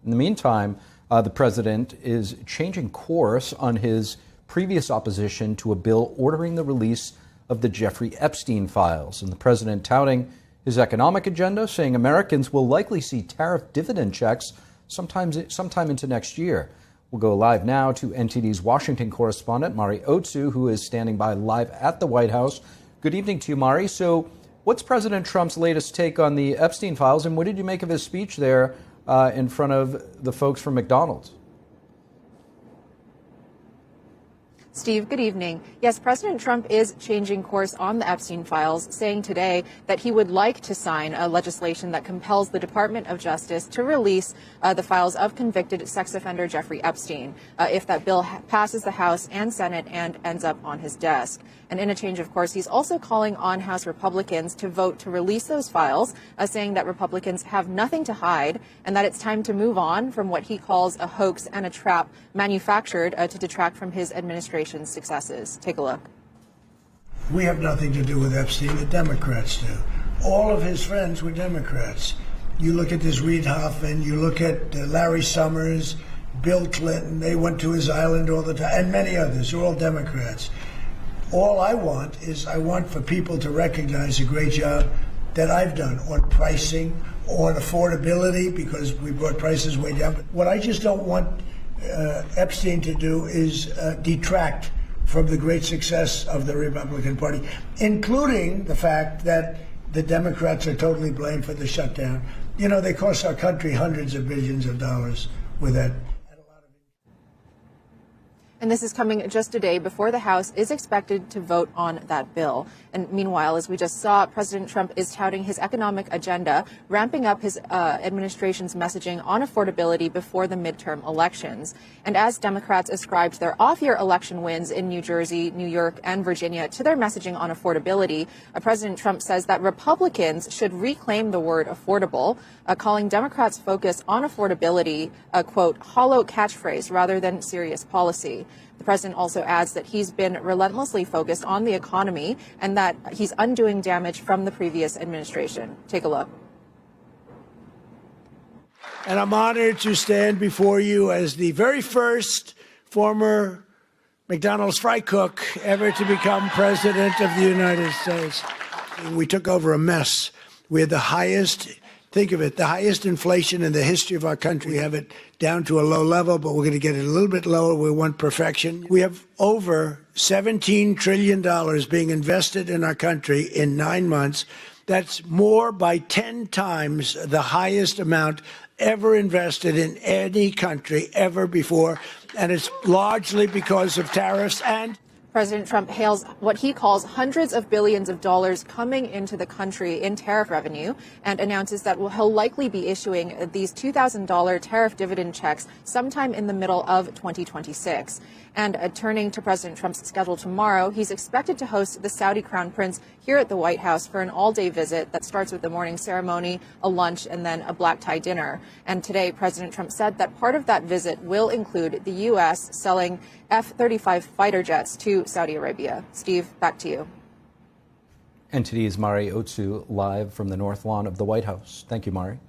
In the meantime, the president is changing course on his previous opposition to a bill ordering the release of the Jeffrey Epstein files. And the president touting his economic agenda, saying Americans will likely see tariff dividend checks sometime into next year. We'll go live now to NTD's Washington correspondent, Mari Otsu, who is standing by live at the White House. Good evening to you, Mari. So what's President Trump's latest take on the Epstein files, and what did you make of his speech there in front of the folks from McDonald's? Steve, good evening. Yes, President Trump is changing course on the Epstein files, saying today that he would like to sign a legislation that compels the Department of Justice to release the files of convicted sex offender Jeffrey Epstein if that bill passes the House and Senate and ends up on his desk. And in a change of course, he's also calling on House Republicans to vote to release those files, saying that Republicans have nothing to hide and that it's time to move on from what he calls a hoax and a trap manufactured to detract from his administration's successes. Take a look. We have nothing to do with Epstein. The Democrats do. All of his friends were Democrats. You look at this Reid Hoffman, you look at Larry Summers, Bill Clinton, they went to his island all the time, and many others. They're all Democrats. All I want for people to recognize a great job that I've done on pricing, on affordability, because we brought prices way down. But what I just don't want Epstein to do is detract from the great success of the Republican Party, including the fact that the Democrats are totally blamed for the shutdown. You know, they cost our country hundreds of billions of dollars with that. And this is coming just a day before the House is expected to vote on that bill. And meanwhile, as we just saw, President Trump is touting his economic agenda, ramping up his administration's messaging on affordability before the midterm elections. And as Democrats ascribed their off-year election wins in New Jersey, New York, and Virginia to their messaging on affordability, President Trump says that Republicans should reclaim the word affordable, calling Democrats' focus on affordability a, quote, hollow catchphrase rather than serious policy. The president also adds that he's been relentlessly focused on the economy and that he's undoing damage from the previous administration. Take a look. And I'm honored to stand before you as the very first former McDonald's fry cook ever to become president of the United States. We took over a mess. We had the highest, think of it, the highest inflation in the history of our country. We have it down to a low level, but we're going to get it a little bit lower. We want perfection. We have over $17 trillion being invested in our country in 9 months. That's more by 10 times the highest amount ever invested in any country ever before. And it's largely because of tariffs and President Trump hails what he calls hundreds of billions of dollars coming into the country in tariff revenue and announces that he'll likely be issuing these $2,000 tariff dividend checks sometime in the middle of 2026. And turning to President Trump's schedule tomorrow, he's expected to host the Saudi Crown Prince here at the White House for an all-day visit that starts with the morning ceremony, a lunch, and then a black tie dinner. And today, President Trump said that part of that visit will include the U.S. selling F-35 fighter jets to Saudi Arabia. Steve, back to you. NTD's Mari Otsu live from the North Lawn of the White House. Thank you, Mari.